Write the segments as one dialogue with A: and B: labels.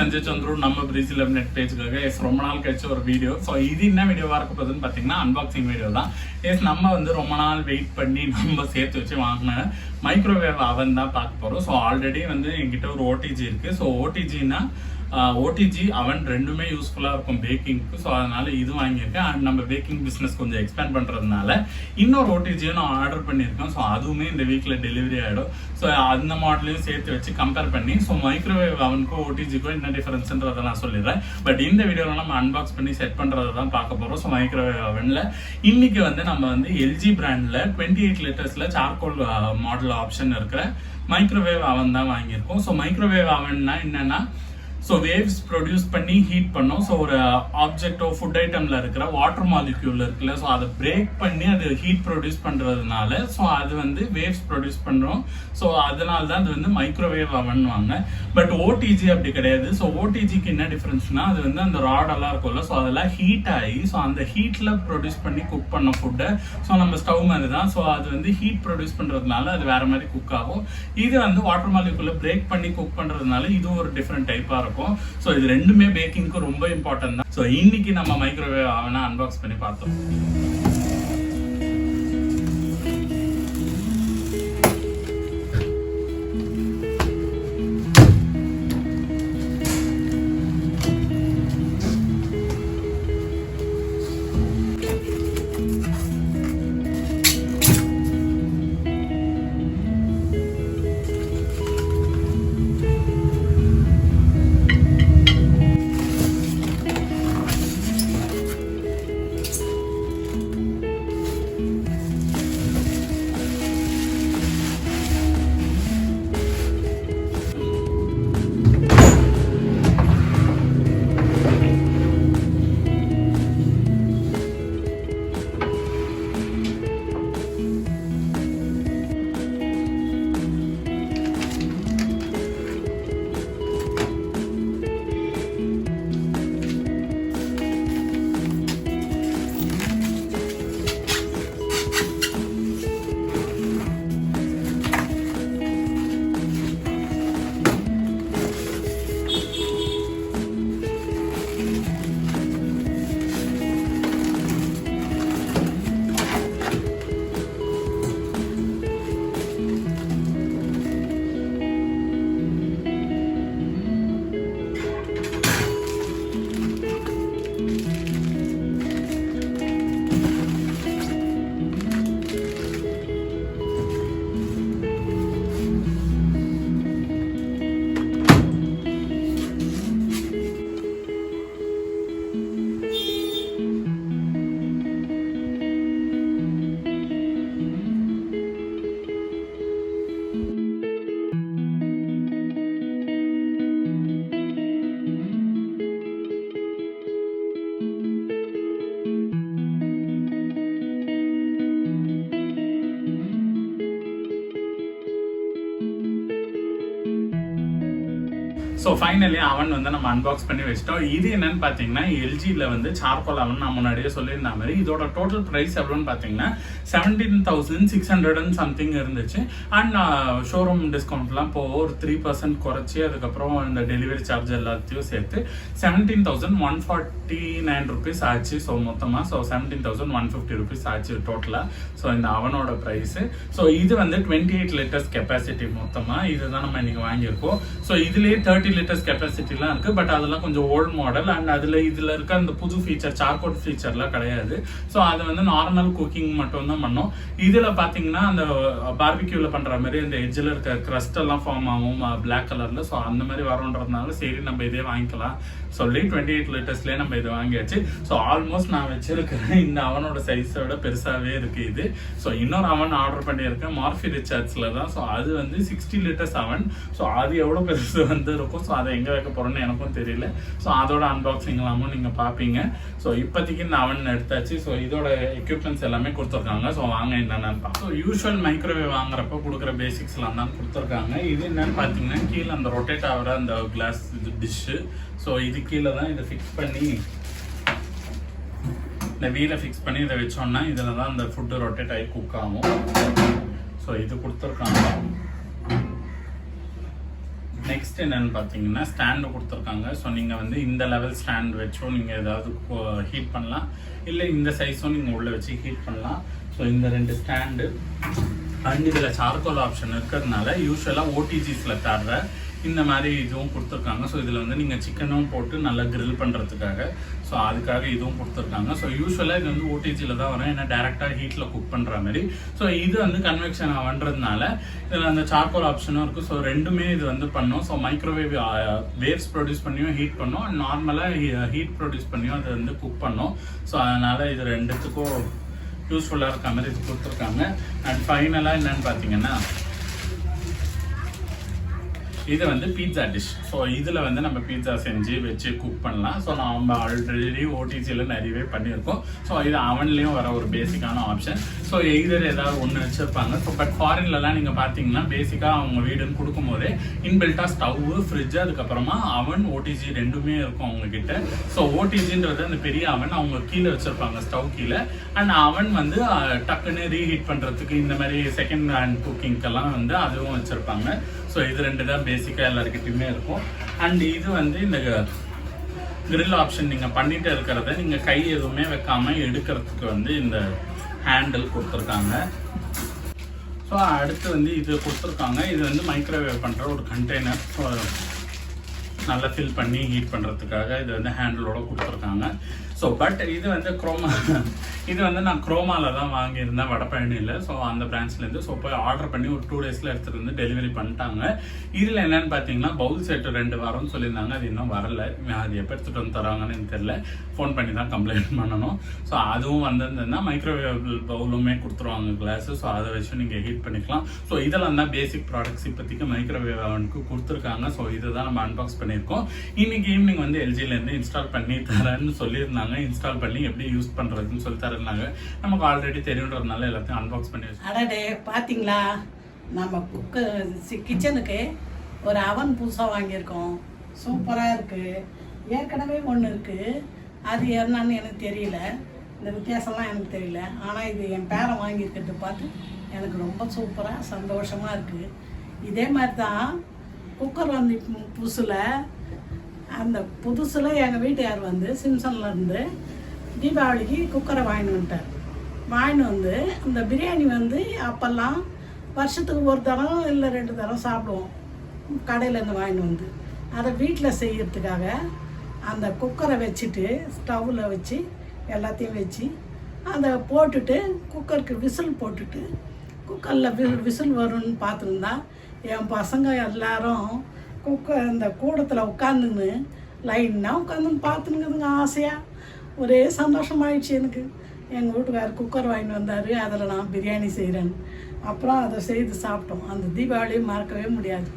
A: Sanjay Chandru நம்ம பிரீசில் net பேஜுக்காக ரொம்ப நாள் கழிச்சு ஒரு வீடியோ. ஸோ இது என்ன வீடியோவாக இருக்க போகுதுன்னு பார்த்தீங்கன்னா அன்பாக்சிங் வீடியோ தான். நம்ம வந்து ரொம்ப நாள் வெயிட் பண்ணி நம்ம சேர்த்து வச்சு வாங்கின மைக்ரோவேவ் அவன் தான் பார்க்க போகிறோம். ஸோ ஆல்ரெடி வந்து என்கிட்ட ஒரு ஓடிஜி இருக்குது. ஸோ ஓடிஜின்னா ஓடிஜி அவன் ரெண்டுமே யூஸ்ஃபுல்லாக இருக்கும் பேக்கிங்க்கு. ஸோ அதனால இது வாங்கியிருக்கேன். அண்ட் நம்ம பேக்கிங் பிஸ்னஸ் கொஞ்சம் எக்ஸ்பேண்ட் பண்ணுறதுனால இன்னொரு ஓடிஜியும் நான் ஆர்டர் பண்ணியிருக்கேன். ஸோ அதுவுமே இந்த வீக்கில் டெலிவரி ஆகிடும். ஸோ அந்த மாடலையும் சேர்த்து வச்சு கம்பேர் பண்ணி ஸோ மைக்ரோவேவ் அவனுக்கும் ஓடிஜிக்கும் என்ன டிஃபரன்ஸ்ன்றதை நான் சொல்லிடுறேன். பட் இந்த வீடியோவில் நம்ம அன்பாக்ஸ் பண்ணி செட் பண்ணுறதை தான் பார்க்க போகிறோம். ஸோ மைக்ரோவேவ் அவனில் இன்னைக்கு வந்து நம்ம வந்து எல்ஜி பிராண்டில் 28 லிட்டர்ஸில் சார்கோல் மாடல் ஆப்ஷன் இருக்கிற மைக்ரோவேவ் அவன் தான் வாங்கியிருக்கோம். ஸோ மைக்ரோவேவ் அவன்னா என்னன்னா ஸோ வேவ்ஸ் ப்ரொடியூஸ் பண்ணி ஹீட் பண்ணோம். ஸோ ஒரு ஆப்ஜெக்டோ ஃபுட் ஐட்டம்ல இருக்கிற வாட்டர் மாலிக்யூல் இருக்குல்ல, ஸோ அதை பிரேக் பண்ணி அது ஹீட் ப்ரொடியூஸ் பண்ணுறதுனால ஸோ அது வந்து வேவ்ஸ் ப்ரொடியூஸ் பண்ணுறோம். ஸோ அதனால தான் அது வந்து மைக்ரோவேவ் அவன் வாங்க. பட் ஓடிஜி அப்படி கிடையாது. ஸோ ஓடிஜிக்கு என்ன டிஃப்ரென்ஸ்னா அது வந்து அந்த ராடெல்லாம் இருக்கும்ல, ஸோ அதெல்லாம் ஹீட் ஆகி ஸோ அந்த ஹீட்டில் ப்ரொடியூஸ் பண்ணி குக் பண்ண ஃபுட்டை ஸோ நம்ம ஸ்டவ் மாதிரி தான். ஸோ அது வந்து ஹீட் ப்ரொடியூஸ் பண்ணுறதுனால அது வேற மாதிரி குக் ஆகும். இது வந்து வாட்டர் மாலிக்யூலை பிரேக் பண்ணி குக் பண்ணுறதுனால இது ஒரு டிஃப்ரெண்ட் டைப்பாக இருக்கும். ஸோ இது ரெண்டுமே பேக்கிங்க்கு ரொம்ப இம்பார்ட்டன்ட் தான். ஸோ இன்னைக்கு நம்ம மைக்ரோவேவ் அவனை அன்பாக்ஸ் பண்ணி பார்த்தோம். ஸோ ஃபைனலி அவன் வந்து நம்ம அன்பாக்ஸ் பண்ணி வச்சிட்டோம். இது என்னன்னு பார்த்தீங்கன்னா எல்ஜியில் வந்து சார்கோல் அவன் நான் முன்னாடியே சொல்லியிருந்த மாதிரி இதோட டோட்டல் ப்ரைஸ் எவ்வளோன்னு பார்த்தீங்கன்னா 17,600 and சம்திங் இருந்துச்சு. அண்ட் ஷோரூம் டிஸ்கவுண்ட்லாம் போக ஒரு 3% குறைச்சி அதுக்கப்புறம் இந்த டெலிவரி சார்ஜ் எல்லாத்தையும் சேர்த்து 17,149 rupees ஆச்சு. ஸோ மொத்தமாக 17,150 rupees ஆச்சு டோட்டலாக. ஸோ இந்த அவனோட ப்ரைஸு. ஸோ இது வந்து 28 லிட்டர்ஸ் கெப்பாசிட்டி மொத்தமாக இதுதான் நம்ம இன்னைக்கு வாங்கியிருக்கோம். ஸோ இதுலேயே 30 லிட்டர்ஸ் கெப்பாசிட்டிலாம் இருக்குது. பட் அதெல்லாம் கொஞ்சம் ஓல்டு மாடல். அண்ட் இதில் இருக்க அந்த புது ஃபீச்சர் சார்கோல் ஃபீச்சர்லாம் கிடையாது. ஸோ அது வந்து நார்மல் குக்கிங் மட்டும் தான் பண்ணோம். இதில் பார்த்தீங்கன்னா அந்த பார்பிக்யூவில் பண்ணுற மாதிரி அந்த எட்ஜில் இருக்க க்ரஸ்ட் எல்லாம் ஃபார்ம் ஆகும் பிளாக் கலரில். ஸோ அந்த மாதிரி வரோன்றதுனால சரி நம்ம இதே வாங்கிக்கலாம் சொல்லி 28 லிட்டர்ஸ்லேயே நம்ம இதை வாங்கியாச்சு. ஸோ ஆல்மோஸ்ட் நான் வச்சிருக்கிறேன் இந்த அவனோட சைஸோட பெருசாகவே இருக்குது இது. ஸோ இன்னொரு அவன் ஆர்டர் பண்ணியிருக்கேன் மார்ஃபி ரிச்சார்ட்ஸில் தான். ஸோ அது வந்து 60 லிட்டர்ஸ் அவன். ஸோ அது எவ்வளோ பெருசு வந்து இருக்கும். ஸோ அதை எங்கே வைக்க போகிறோன்னு எனக்கும் தெரியல. ஸோ அதோட அன்பாக்சிங் எல்லாமும் நீங்கள் பார்ப்பீங்க. ஸோ இப்போதைக்கு இந்த அவன் எடுத்தாச்சு. ஸோ இதோட எக்யூப்மெண்ட்ஸ் எல்லாமே கொடுத்துருக்காங்க. ஸோ வாங்க என்னென்னு பார்ப்போம். ஸோ யூஸ்வல் மைக்ரோவேவ் வாங்குறப்போ கொடுக்குற பேசிக்ஸ்லாம் தான் கொடுத்துருக்காங்க. இது என்னன்னு பார்த்தீங்கன்னா கீழே அந்த ரொட்டேட் ஆகிற அந்த கிளாஸ் இது டிஷ்ஷு. ஸோ இது கீழே தான் இதை ஃபிக்ஸ் பண்ணி இந்த வீலை ஃபிக்ஸ் பண்ணி இதை வச்சோன்னா இதில் தான் அந்த ஃபுட்டு ரொட்டேட் ஆகி குக் ஆகும். ஸோ இது கொடுத்துருக்காங்க. நெக்ஸ்ட் நெக்ஸ்ட் என்னென்னு பார்த்தீங்கன்னா ஸ்டாண்டு கொடுத்துருக்காங்க. ஸோ நீங்கள் வந்து இந்த லெவல் ஸ்டாண்ட் வச்சோ நீங்கள் ஏதாவது ஹீட் பண்ணலாம், இல்லை இந்த சைஸும் நீங்கள் உள்ளே வச்சு ஹீட் பண்ணலாம். ஸோ இந்த 2 ஸ்டாண்டு அண்ட் இதில் சார்கோல் ஆப்ஷன் இருக்கிறதுனால யூஸ்வலாக ஓடிஜிஸில் தர்ற இந்த மாதிரி இதுவும் கொடுத்துருக்காங்க. ஸோ இதில் வந்து நீங்கள் சிக்கனும் போட்டு நல்லா கிரில் பண்ணுறதுக்காக ஸோ அதுக்காக இதுவும் கொடுத்துருக்காங்க. ஸோ யூஸ்வலாக இது வந்து ஓடிஜியில் தான் வரும், ஏன்னா டேரெக்டாக ஹீட்டில் குக் பண்ணுற மாதிரி. ஸோ இது வந்து கன்வெக்ஷன் அவன்றதுனால இதில் அந்த சார்கோல் ஆப்ஷனும் இருக்குது. ஸோ ரெண்டுமே இது வந்து பண்ணும். ஸோ மைக்ரோவேவ் வேவ்ஸ் ப்ரொடியூஸ் பண்ணியும் ஹீட் பண்ணும், அண்ட் நார்மலாக ஹீட் ப்ரொடியூஸ் பண்ணியும் அது வந்து குக் பண்ணும். ஸோ அதனால் இது ரெண்டுத்துக்கும் யூஸ்ஃபுல்லாக இருக்க மாதிரி இது கொடுத்துருக்காங்க. அண்ட் ஃபைனலாக என்னன்னு பார்த்தீங்கன்னா இது வந்து பீட்சா டிஷ். ஸோ இதில் வந்து நம்ம பீட்சா செஞ்சு வச்சு குக் பண்ணலாம். ஸோ நம்ம ஆல்ரெடி ஓடிஜியில் நிறையவே பண்ணியிருக்கோம். ஸோ இது அவன்லேயும் வர ஒரு பேசிக்கான ஆப்ஷன். ஸோ எய்தர் ஏதாவது ஒன்று வச்சுருப்பாங்க. ஸோ பட் ஃபாரின்லலாம் நீங்கள் பார்த்தீங்கன்னா பேசிக்காக அவங்க வீடுன்னு கொடுக்கும்போதே இன்பில்ட்டாக ஸ்டவ்வு, ஃப்ரிட்ஜு, அதுக்கப்புறமா அவன், ஓடிஜி ரெண்டுமே இருக்கும் அவங்கக்கிட்ட. ஸோ ஓடிஜின்றது அந்த பெரிய அவன் அவங்க கீழே வச்சுருப்பாங்க, ஸ்டவ் கீழே. அண்ட் அவன் வந்து டக்குன்னு ரீஹீட் பண்ணுறதுக்கு இந்த மாதிரி செகண்ட் ஹேண்ட் குக்கிங்க்கெல்லாம் வந்து அதுவும் வச்சுருப்பாங்க. ஸோ இது 2 தான் பேசிக்காக எல்லாருக்கிட்டையுமே இருக்கும். அண்ட் இது வந்து இந்த கிரில் ஆப்ஷன் நீங்கள் பண்ணிட்டு இருக்கிறத நீங்கள் கை எதுவுமே வைக்காமல் எடுக்கிறதுக்கு வந்து இந்த ஹேண்டில் கொடுத்துருக்காங்க. ஸோ அடுத்து வந்து இது கொடுத்துருக்காங்க. இது வந்து மைக்ரோவேவ் பண்ணுற ஒரு கண்டெய்னர். ஸோ நல்லா ஃபில் பண்ணி ஹீட் பண்ணுறதுக்காக இது வந்து ஹேண்டிலோட கொடுத்துருக்காங்க. ஸோ பட் இது வந்து இது வந்து நான் குரோமாவில் தான் வாங்கியிருந்தேன், வடபழனியில். ஸோ அந்த பிரான்ச்லேருந்து ஸோ போய் ஆர்டர் பண்ணி ஒரு 2 டேஸில் எடுத்துகிட்டு வந்து டெலிவரி பண்ணிட்டாங்க. இதில் என்னென்னு பார்த்தீங்கன்னா பவுல் செட்டு 2 வாரம்னு சொல்லியிருந்தாங்க. அது இன்னும் வரலை. அது எப்போ எடுத்துகிட்டு வந்து தராங்கன்னு எனக்கு தெரியல. ஃபோன் பண்ணி தான் கம்ப்ளைண்ட் பண்ணணும். ஸோ அதுவும் வந்திருந்ததுன்னா மைக்ரோவேவ் பவுலுமே கொடுத்துருவாங்க கிளாஸு. ஸோ அதை வச்சு நீங்கள் ஹீட் பண்ணிக்கலாம். ஸோ இதெல்லாம் தான் பேசிக் ப்ராடக்ட்ஸ் இப்போதைக்கு மைக்ரோவேவ் அவனுக்கு கொடுத்துருக்காங்க. ஸோ இதை தான் நம்ம அன்பாக்ஸ் பண்ணியிருக்கோம். இன்னைக்கு ஈவினிங் வந்து எல்ஜிலேருந்து இன்ஸ்டால் பண்ணி தரேன்னு சொல்லியிருந்தாங்க. இன்ஸ்டால் பண்ணி எப்படி யூஸ் பண்ணுறதுன்னு சொல்லி தரேன்னாங்க. நமக்கு ஆல்ரெடி தெரியுன்றதுனால எல்லாத்தையும் அன்பாக்ஸ் பண்ணி வச்சு.
B: அடடே பார்த்தீங்களா, நம்ம கிச்சனுக்கு ஒரு அவன் புதுசாக வாங்கியிருக்கோம். சூப்பராக இருக்குது. ஏற்கனவே ஒன்று இருக்குது, அது என்னன்னு எனக்கு தெரியல. இந்த வித்தியாசம்லாம் எனக்கு தெரியல. ஆனால் இது என் பேரன் வாங்கியிருக்கிறது பார்த்து எனக்கு ரொம்ப சூப்பராக சந்தோஷமாக இருக்குது. இதே மாதிரி தான் குக்கர் வந்து புதுசில் எங்கள் வீட்டுக்கார் வந்து சிம்சன்லேருந்து தீபாவளிக்கு குக்கரை வாங்கிட்டு வந்துட்டார். வாங்கிட்டு வந்து அந்த பிரியாணி வந்து அப்போல்லாம் வருஷத்துக்கு ஒரு தரம் இல்லை 2 தரம் சாப்பிடுவோம். கடையிலேருந்து வாங்கிட்டு வந்து அதை வீட்டில் செய்யறதுக்காக அந்த குக்கரை வச்சுட்டு ஸ்டவ்வில் வச்சு எல்லாத்தையும் வச்சு அதை போட்டுட்டு குக்கருக்கு விசில் போட்டுட்டு குக்கரில் விசில் வரும்னு பார்த்துருந்தா என் பசங்க எல்லாரும் இந்த கூடத்தில் உட்காந்துன்னு லைனாக உட்காந்துன்னு பார்த்துனுங்குதுங்க ஆசையாக. ஒரே சந்தோஷமாயிடுச்சு எனக்கு. எங்கள் வீட்டுக்காரர் குக்கர் வாங்கிட்டு வந்தார், அதில் நான் பிரியாணி செய்கிறேன்னு. அப்புறம் அதை செய்து சாப்பிட்டோம். அந்த தீபாவளியை மறக்கவே முடியாது.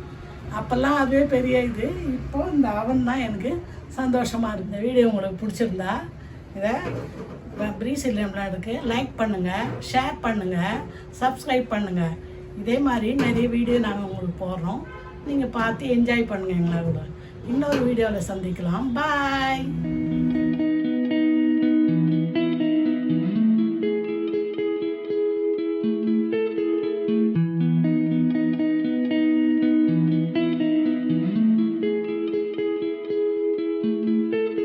B: அப்போல்லாம் அதுவே பெரிய இது. இப்போ இந்த அவன் தான் எனக்கு சந்தோஷமாக இருக்குது. இந்த வீடியோ உங்களுக்கு பிடிச்சிருந்தா இதை ப்ரீசிலியம்லாடுக்கு லைக் பண்ணுங்கள், ஷேர் பண்ணுங்கள், சப்ஸ்கிரைப் பண்ணுங்கள். இதே மாதிரி நிறைய வீடியோ நாங்கள் உங்களுக்கு போடுறோம். நீங்கள் பார்த்து என்ஜாய் பண்ணுங்கள் எங்களை கூட. இன்னொரு வீடியோவில் சந்திக்கலாம். பாய்.